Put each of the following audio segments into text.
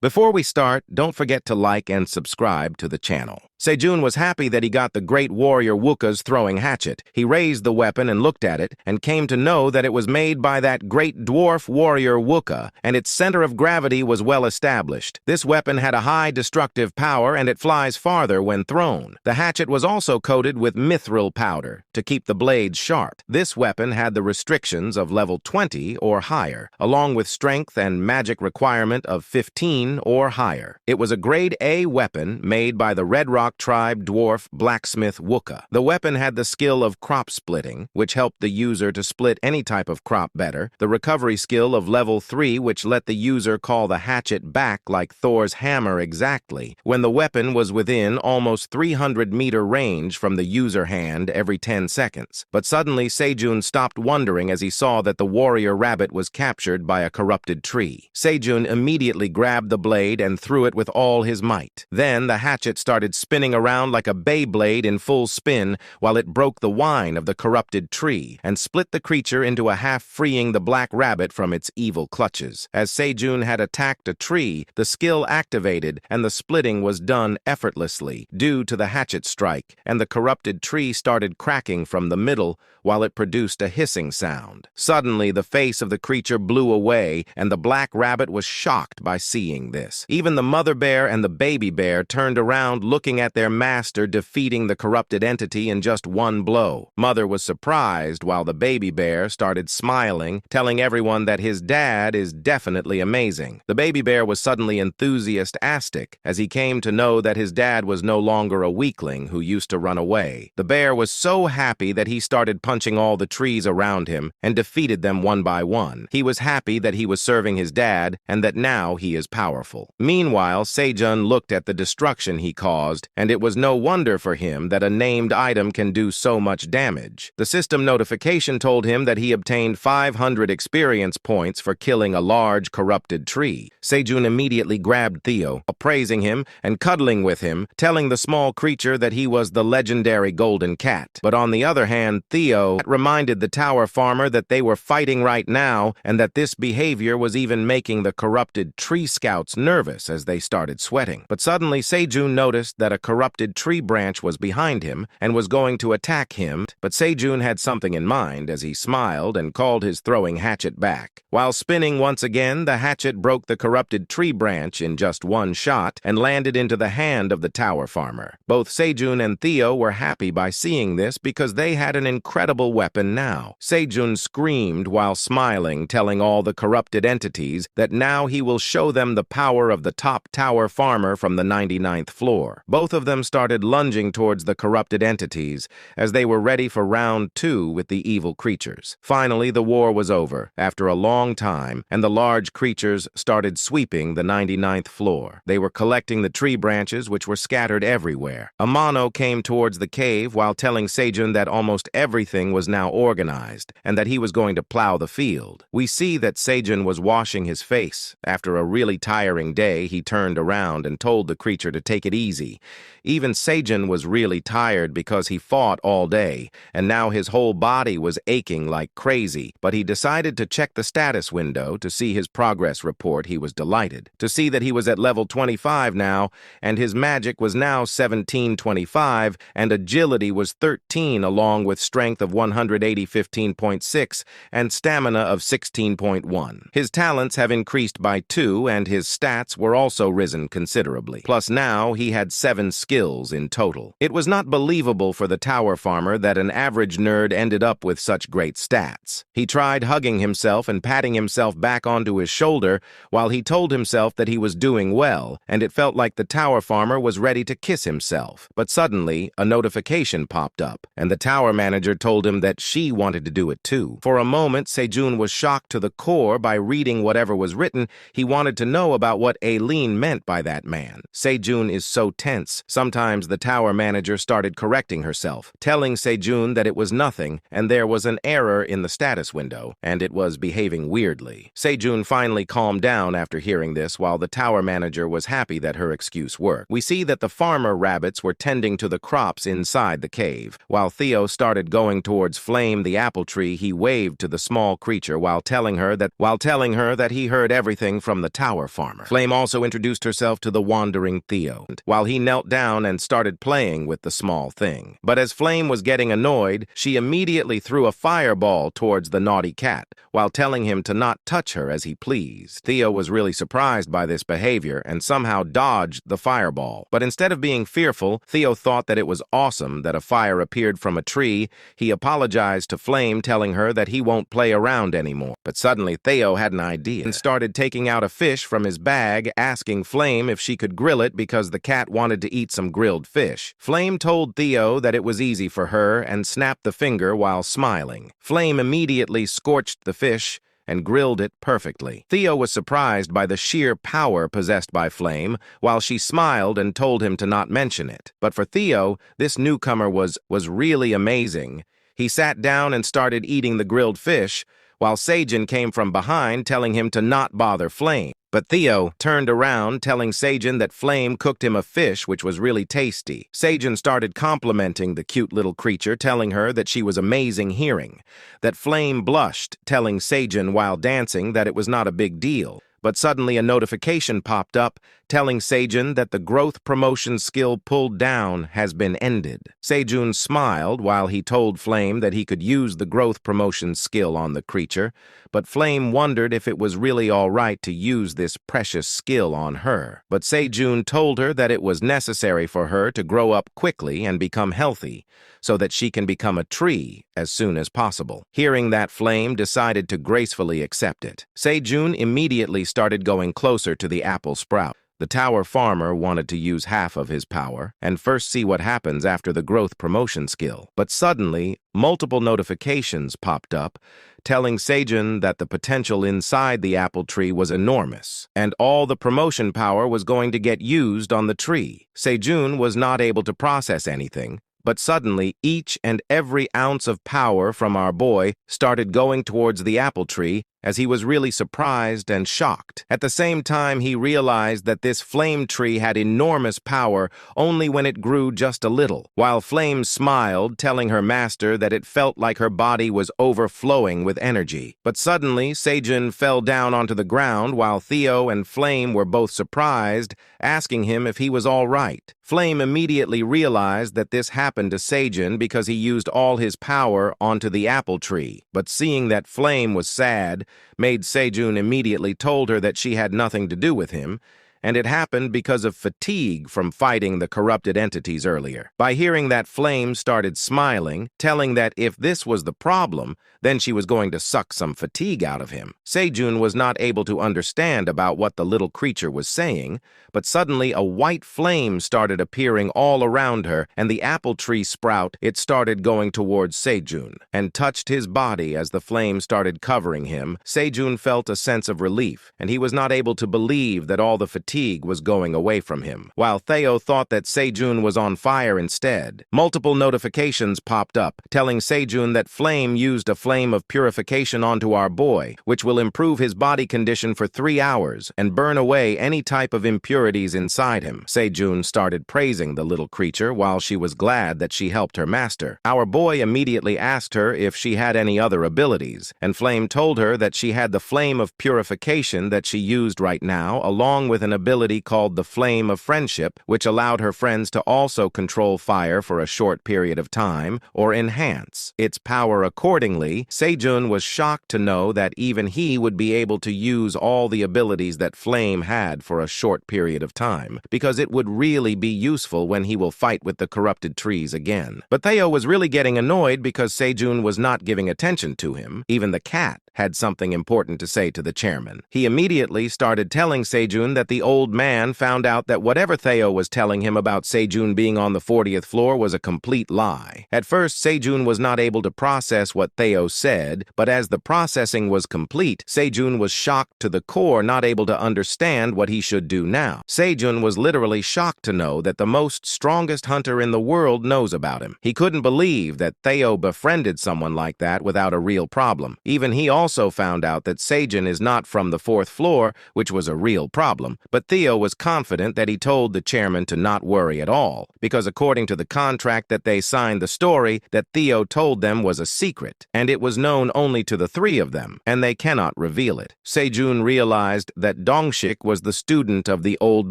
Before we start, don't forget to like and subscribe to the channel. Sejun was happy that he got the great warrior Wukka's throwing hatchet. He raised the weapon and looked at it, and came to know that it was made by that great dwarf warrior Wukka, and its center of gravity was well established. This weapon had a high destructive power, and it flies farther when thrown. The hatchet was also coated with mithril powder to keep the blades sharp. This weapon had the restrictions of level 20 or higher, along with strength and magic requirement of 15 or higher. It was a grade A weapon made by the Red Rock tribe dwarf blacksmith Wukka. The weapon had the skill of crop splitting, which helped the user to split any type of crop better, the recovery skill of level 3, which let the user call the hatchet back like Thor's hammer exactly, when the weapon was within almost 300-meter range from the user hand every 10 seconds. But suddenly Sejun stopped wondering as he saw that the warrior rabbit was captured by a corrupted tree. Sejun immediately grabbed the blade and threw it with all his might. Then the hatchet started spinning around like a Beyblade in full spin while it broke the wine of the corrupted tree and split the creature into a half, freeing the black rabbit from its evil clutches. As Sejun had attacked a tree, the skill activated and the splitting was done effortlessly due to the hatchet strike, and the corrupted tree started cracking from the middle while it produced a hissing sound. Suddenly, the face of the creature blew away, and the black rabbit was shocked by seeing this. Even the mother bear and the baby bear turned around, looking at their master defeating the corrupted entity in just one blow. Mother was surprised, while the baby bear started smiling, telling everyone that his dad is definitely amazing. The baby bear was suddenly enthusiastic as he came to know that his dad was no longer a weakling who used to run away. The bear was so happy that he started punching all the trees around him and defeated them one by one. He was happy that he was serving his dad and that now he is powerful. Meanwhile, Sejun looked at the destruction he caused, and it was no wonder for him that a named item can do so much damage. The system notification told him that he obtained 500 experience points for killing a large corrupted tree. Sejun immediately grabbed Theo, praising him and cuddling with him, telling the small creature that he was the legendary golden cat. But on the other hand, Theo reminded the tower farmer that they were fighting right now, and that this behavior was even making the corrupted tree scouts nervous as they started sweating. But suddenly Sejun noticed that a corrupted tree branch was behind him and was going to attack him, but Sejun had something in mind as he smiled and called his throwing hatchet back. While spinning once again, the hatchet broke the corrupted tree branch in just one shot and landed into the hand of the tower farmer. Both Sejun and Theo were happy by seeing this because they had an incredible weapon now. Sejun screamed while smiling, telling all the corrupted entities that now he will show them the power of the top tower farmer from the 99th floor. Both of them started lunging towards the corrupted entities as they were ready for round 2 with the evil creatures. Finally, the war was over after a long time, and the large creatures started sweeping the 99th floor. They were collecting the tree branches which were scattered everywhere. Amano came towards the cave while telling Sejun that almost everything was now organized and that he was going to plow the field. We see that Sejun was washing his face. After a really tiring day, he turned around and told the creature to take it easy. Even Sejun was really tired because he fought all day, and now his whole body was aching like crazy, but he decided to check the status window to see his progress report. He was delighted to see that he was at level 25 now, and his magic was now 1725, and agility was 13, along with strength of 180 15.6 and stamina of 16.1. His talents have increased by 2, and his stats were also risen considerably. Plus now he had 7 skills in total. It was not believable for the tower farmer that an average nerd ended up with such great stats. He tried hugging himself and patting himself back onto his shoulder while he told himself that he was doing well, and it felt like the tower farmer was ready to kiss himself. But suddenly, a notification popped up, and the tower manager told him that she wanted to do it too. For a moment, Sejun was shocked to the core by reading whatever was written. He wanted to know about what Aileen meant by that man. Sejun is so tense Sometimes the tower manager started correcting herself, telling Sejun that it was nothing and there was an error in the status window, and it was behaving weirdly. Sejun finally calmed down after hearing this, while the tower manager was happy that her excuse worked. We see that the farmer rabbits were tending to the crops inside the cave. While Theo started going towards Flame the apple tree, he waved to the small creature while telling her that he heard everything from the tower farmer. Flame also introduced herself to the wandering Theo, while he knelt down and started playing with the small thing. But as Flame was getting annoyed, she immediately threw a fireball towards the naughty cat, while telling him to not touch her as he pleased. Theo was really surprised by this behavior and somehow dodged the fireball. But instead of being fearful, Theo thought that it was awesome that a fire appeared from a tree. He apologized to Flame, telling her that he won't play around anymore. But suddenly Theo had an idea and started taking out a fish from his bag, asking Flame if she could grill it because the cat wanted to eat some grilled fish. Flame told Theo that it was easy for her and snapped the finger while smiling. Flame immediately scorched the fish and grilled it perfectly. Theo was surprised by the sheer power possessed by Flame, while she smiled and told him to not mention it. But for Theo, this newcomer was really amazing. He sat down and started eating the grilled fish, while Sejun came from behind telling him to not bother Flame. But Theo turned around, telling Sejun that Flame cooked him a fish which was really tasty. Sejun started complimenting the cute little creature, telling her that she was amazing hearing. That Flame blushed, telling Sejun while dancing that it was not a big deal. But suddenly a notification popped up, telling Sejun that the growth promotion skill pulled down has been ended. Sejun smiled while he told Flame that he could use the growth promotion skill on the creature, but Flame wondered if it was really all right to use this precious skill on her. But Sejun told her that it was necessary for her to grow up quickly and become healthy, so that she can become a tree as soon as possible. Hearing that, Flame decided to gracefully accept it. Sejun immediately started going closer to the apple sprout. The tower farmer wanted to use half of his power and first see what happens after the growth promotion skill. But suddenly, multiple notifications popped up, telling Sejun that the potential inside the apple tree was enormous, and all the promotion power was going to get used on the tree. Sejun was not able to process anything, but suddenly each and every ounce of power from our boy started going towards the apple tree, as he was really surprised and shocked. At the same time, he realized that this flame tree had enormous power only when it grew just a little, while Flame smiled, telling her master that it felt like her body was overflowing with energy. But suddenly, Sejun fell down onto the ground while Theo and Flame were both surprised, asking him if he was all right. Flame immediately realized that this happened to Sejun because he used all his power onto the apple tree. But seeing that Flame was sad, made Sejun immediately told her that she had nothing to do with him, and it happened because of fatigue from fighting the corrupted entities earlier. By hearing that, Flame started smiling, telling that if this was the problem, then she was going to suck some fatigue out of him. Sejun was not able to understand about what the little creature was saying, but suddenly a white flame started appearing all around her, and the apple tree sprout, it started going towards Sejun, and touched his body as the flame started covering him. Sejun felt a sense of relief, and he was not able to believe that all the fatigue was going away from him, while Theo thought that Sejun was on fire instead. Multiple notifications popped up, telling Sejun that Flame used a flame of purification onto our boy, which will improve his body condition for 3 hours and burn away any type of impurities inside him. Sejun started praising the little creature while she was glad that she helped her master. Our boy immediately asked her if she had any other abilities, and Flame told her that she had the flame of purification that she used right now, along with an ability called the Flame of Friendship, which allowed her friends to also control fire for a short period of time or enhance its power accordingly. Sejun was shocked to know that even he would be able to use all the abilities that Flame had for a short period of time, because it would really be useful when he will fight with the corrupted trees again. But Theo was really getting annoyed because Sejun was not giving attention to him. Even the cat had something important to say to the chairman. He immediately started telling Sejun that the old man found out that whatever Theo was telling him about Sejun being on the 40th floor was a complete lie. At first, Sejun was not able to process what Theo said, but as the processing was complete, Sejun was shocked to the core, not able to understand what he should do now. Sejun was literally shocked to know that the most strongest hunter in the world knows about him. He couldn't believe that Theo befriended someone like that without a real problem. Even he also found out that Sejun is not from the 4th floor, which was a real problem, but Theo was confident that he told the chairman to not worry at all, because according to the contract that they signed, the story that Theo told them was a secret, and it was known only to the 3 of them, and they cannot reveal it. Sejun realized that Dongshik was the student of the old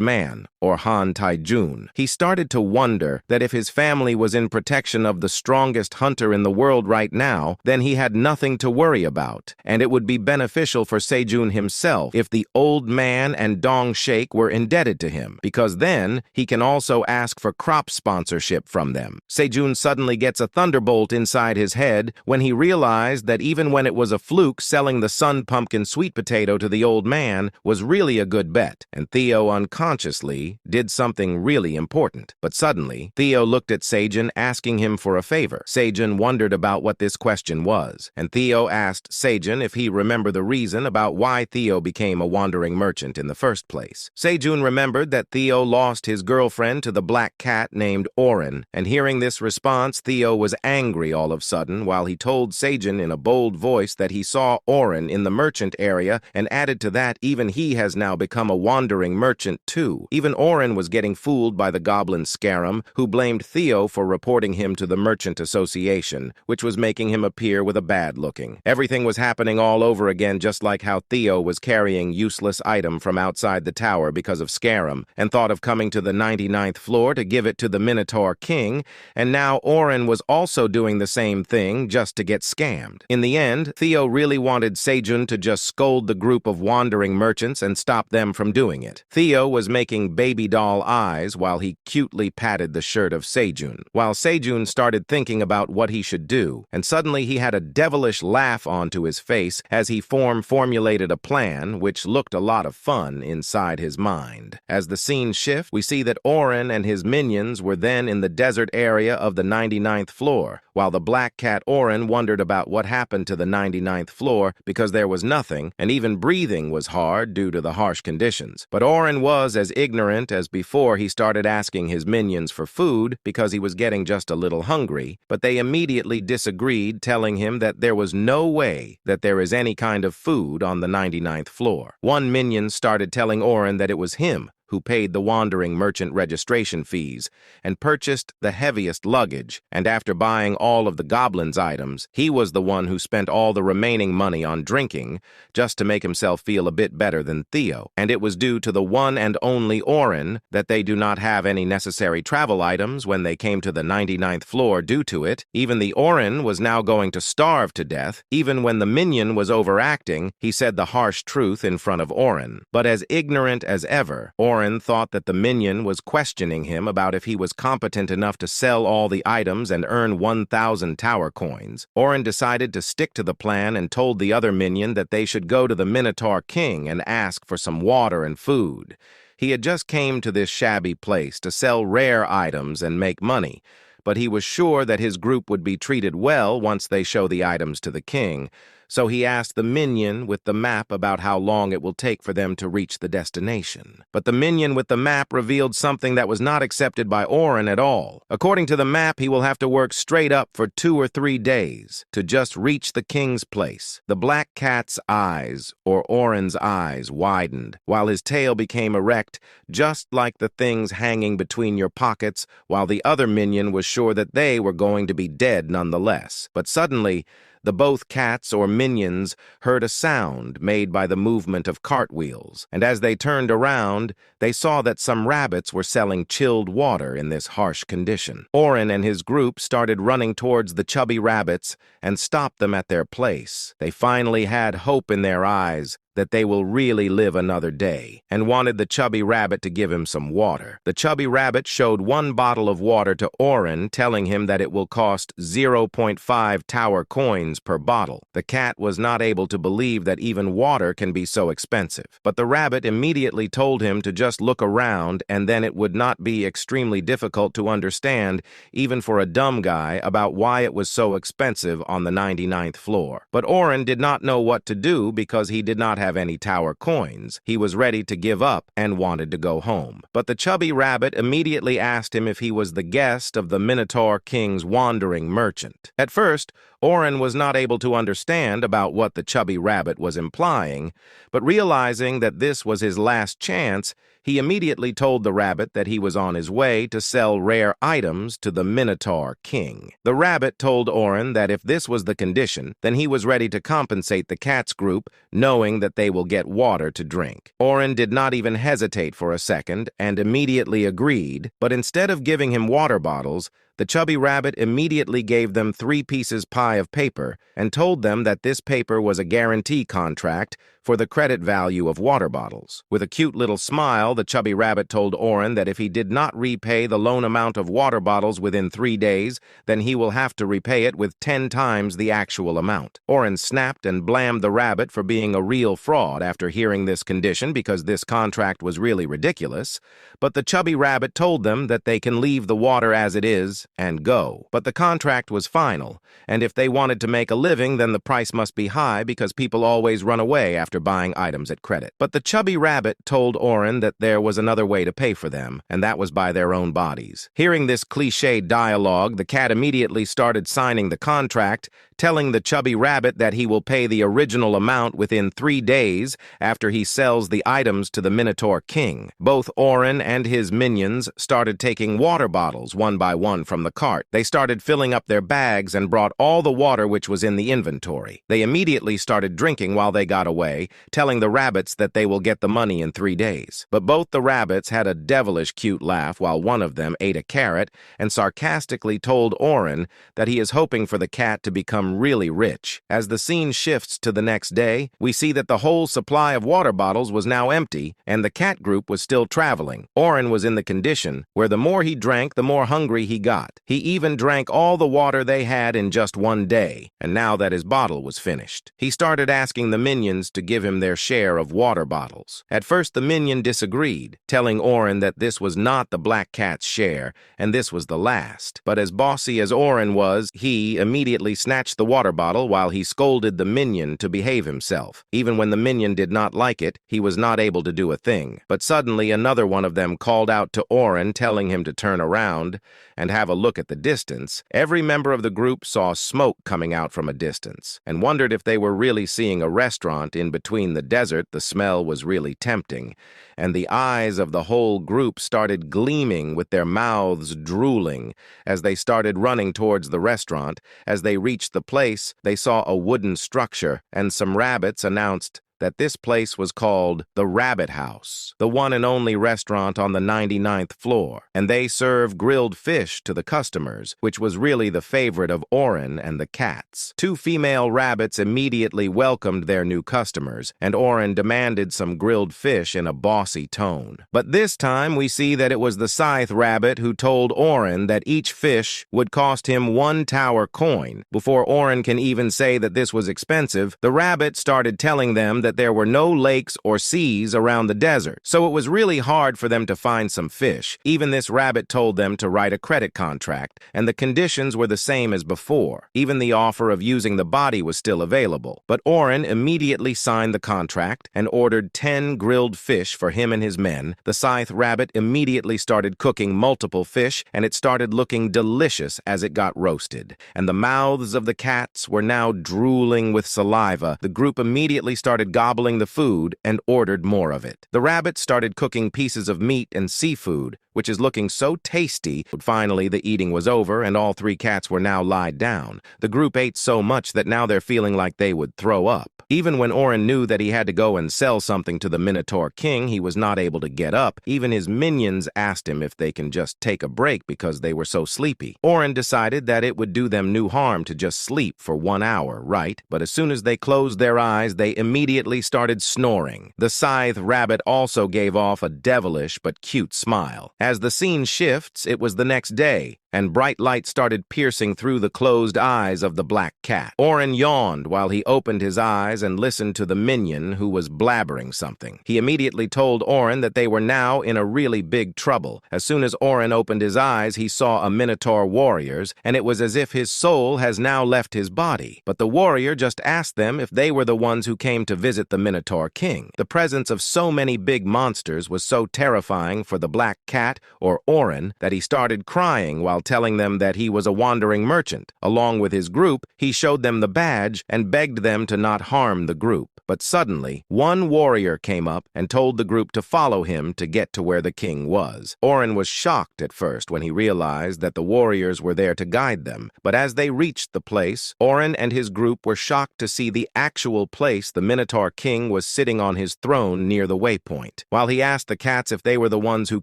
man, or Han Taijun. He started to wonder that if his family was in protection of the strongest hunter in the world right now, then he had nothing to worry about, and it would be beneficial for Sejun himself if the old man and Dongshik were indebted to him, because then he can also ask for crop sponsorship from them. Sejun suddenly gets a thunderbolt inside his head when he realized that even when it was a fluke, selling the sun pumpkin sweet potato to the old man was really a good bet, and Theo unconsciously did something really important. But suddenly, Theo looked at Sejun, asking him for a favor. Sejun wondered about what this question was, and Theo asked Sejun if he remembered the reason about why Theo became a wandering merchant in the first place. Sejun remembered that Theo lost his girlfriend to the black cat named Oren, and hearing this response, Theo was angry all of a sudden while he told Sejun in a bold voice that he saw Oren in the merchant area, and added to that even he has now become a wandering merchant too. Even Oren was getting fooled by the goblin Scarum, who blamed Theo for reporting him to the Merchant Association, which was making him appear with a bad looking. Everything was happening all over again, just like how Theo was carrying useless item from outside the tower because of Scarum, and thought of coming to the 99th floor to give it to the Minotaur King, and now Oren was also doing the same thing just to get scammed. In the end, Theo really wanted Sejun to just scold the group of wandering merchants and stop them from doing it. Theo was making baby doll eyes while he cutely patted the shirt of Sejun, while Sejun started thinking about what he should do, and suddenly he had a devilish laugh onto his face as he formulated a plan which looked a lot of fun inside his mind. As the scene shifts, we see that Oren and his minions were then in the desert area of the 99th floor, while the black cat Oren wondered about what happened to the 99th floor because there was nothing, and even breathing was hard due to the harsh conditions. But Oren was as ignorant as before. He started asking his minions for food because he was getting just a little hungry, but they immediately disagreed, telling him that there was no way that there is any kind of food on the 99th floor. One minion started telling Oren that it was him who paid the wandering merchant registration fees and purchased the heaviest luggage, and after buying all of the goblin's items, he was the one who spent all the remaining money on drinking just to make himself feel a bit better than Theo, and it was due to the one and only Oren that they do not have any necessary travel items when they came to the 99th floor due to it. Even the Oren was now going to starve to death. Even when the minion was overacting, he said the harsh truth in front of Oren. But as ignorant as ever, Oren thought that the minion was questioning him about if he was competent enough to sell all the items and earn 1,000 tower coins. Oren decided to stick to the plan and told the other minion that they should go to the Minotaur King and ask for some water and food. He had just came to this shabby place to sell rare items and make money, but he was sure that his group would be treated well once they show the items to the king. So he asked the minion with the map about how long it will take for them to reach the destination. But the minion with the map revealed something that was not accepted by Oren at all. According to the map, he will have to work straight up for 2 or 3 days to just reach the king's place. The black cat's eyes, or Oren's eyes, widened, while his tail became erect, just like the things hanging between your pockets, while the other minion was sure that they were going to be dead nonetheless. But suddenly, the both cats or minions heard a sound made by the movement of cartwheels, and as they turned around, they saw that some rabbits were selling chilled water in this harsh condition. Oren and his group started running towards the chubby rabbits and stopped them at their place. They finally had hope in their eyes, that they will really live another day, and wanted the chubby rabbit to give him some water. The chubby rabbit showed one bottle of water to Oren, telling him that it will cost 0.5 tower coins per bottle. The cat was not able to believe that even water can be so expensive, but the rabbit immediately told him to just look around, and then it would not be extremely difficult to understand, even for a dumb guy, about why it was so expensive on the 99th floor. But Oren did not know what to do because he did not have any tower coins. He was ready to give up and wanted to go home. But the chubby rabbit immediately asked him if he was the guest of the Minotaur King's wandering merchant. At first, Oren was not able to understand about what the chubby rabbit was implying, but realizing that this was his last chance, he immediately told the rabbit that he was on his way to sell rare items to the Minotaur King. The rabbit told Oren that if this was the condition, then he was ready to compensate the cat's group, knowing that they will get water to drink. Oren did not even hesitate for a second and immediately agreed, but instead of giving him water bottles, the chubby rabbit immediately gave them 3 pieces pie of paper and told them that this paper was a guarantee contract for the credit value of water bottles. With a cute little smile, the chubby rabbit told Oren that if he did not repay the loan amount of water bottles within 3 days, then he will have to repay it with 10 times the actual amount. Oren snapped and blamed the rabbit for being a real fraud after hearing this condition because this contract was really ridiculous, but the chubby rabbit told them that they can leave the water as it is and go. But the contract was final, and if they wanted to make a living, then the price must be high because people always run away after buying items at credit. But the chubby rabbit told Oren that there was another way to pay for them, and that was by their own bodies. Hearing this cliched dialogue, the cat immediately started signing the contract, telling the chubby rabbit that he will pay the original amount within 3 days after he sells the items to the Minotaur King. Both Oren and his minions started taking water bottles one by one from the cart. They started filling up their bags and brought all the water which was in the inventory. They immediately started drinking while they got away, telling the rabbits that they will get the money in 3 days. But both the rabbits had a devilish cute laugh while one of them ate a carrot and sarcastically told Oren that he is hoping for the cat to become really rich. As the scene shifts to the next day, we see that the whole supply of water bottles was now empty and the cat group was still traveling. Oren was in the condition where the more he drank, the more hungry he got. He even drank all the water they had in just 1 day, and now that his bottle was finished, he started asking the minions to give him their share of water bottles. At first, the minion disagreed, telling Oren that this was not the black cat's share, and this was the last. But as bossy as Oren was, he immediately snatched the water bottle while he scolded the minion to behave himself. Even when the minion did not like it, he was not able to do a thing. But suddenly, another one of them called out to Oren, telling him to turn around and have a look at the distance. Every member of the group saw smoke coming out from a distance and wondered if they were really seeing a restaurant in between the desert. The smell was really tempting, and the eyes of the whole group started gleaming with their mouths drooling as they started running towards the restaurant. As they reached the place, they saw a wooden structure, and some rabbits announced that this place was called the Rabbit House, the one and only restaurant on the 99th floor, and they serve grilled fish to the customers, which was really the favorite of Oren and the cats. 2 female rabbits immediately welcomed their new customers, and Oren demanded some grilled fish in a bossy tone. But this time we see that it was the scythe rabbit who told Oren that each fish would cost him 1 tower coin. Before Oren can even say that this was expensive, the rabbit started telling them that there were no lakes or seas around the desert, so it was really hard for them to find some fish. Even this rabbit told them to write a credit contract, and the conditions were the same as before. Even the offer of using the body was still available. But Oren immediately signed the contract and ordered 10 grilled fish for him and his men. The scythe rabbit immediately started cooking multiple fish, and it started looking delicious as it got roasted. And the mouths of the cats were now drooling with saliva. The group immediately started gobbling the food and ordered more of it. The rabbits started cooking pieces of meat and seafood, which is looking so tasty. Finally, the eating was over, and all three cats were now lied down. The group ate so much that now they're feeling like they would throw up. Even when Oren knew that he had to go and sell something to the Minotaur King, he was not able to get up. Even his minions asked him if they can just take a break because they were so sleepy. Oren decided that it would do them no harm to just sleep for 1 hour, right? But as soon as they closed their eyes, they immediately started snoring. The scythe rabbit also gave off a devilish but cute smile. As the scene shifts, it was the next day, and bright light started piercing through the closed eyes of the black cat. Oren yawned while he opened his eyes and listened to the minion who was blabbering something. He immediately told Oren that they were now in a really big trouble. As soon as Oren opened his eyes, he saw a Minotaur warriors, and it was as if his soul has now left his body. But the warrior just asked them if they were the ones who came to visit the Minotaur King. The presence of so many big monsters was so terrifying for the black cat, or Oren, that he started crying while telling them that he was a wandering merchant. Along with his group, he showed them the badge and begged them to not harm the group. But suddenly, one warrior came up and told the group to follow him to get to where the king was. Oren was shocked at first when he realized that the warriors were there to guide them. But as they reached the place, Oren and his group were shocked to see the actual place the Minotaur King was sitting on his throne near the waypoint. While he asked the cats if they were the ones who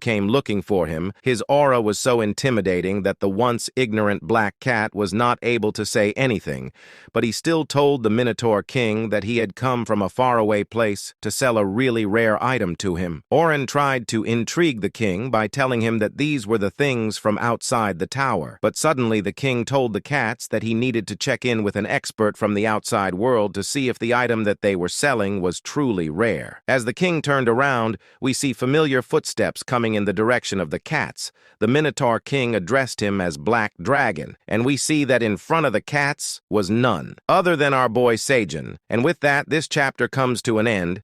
came looking for him, his aura was so intimidating that the once ignorant black cat was not able to say anything, but he still told the Minotaur King that he had come from a faraway place to sell a really rare item to him. Oren tried to intrigue the king by telling him that these were the things from outside the tower, but suddenly the king told the cats that he needed to check in with an expert from the outside world to see if the item that they were selling was truly rare. As the king turned around, we see familiar footsteps coming in the direction of the cats. The Minotaur King addressed him as Black Dragon, and we see that in front of the cats was none other than our boy Seijin. And with that, this chapter comes to an end.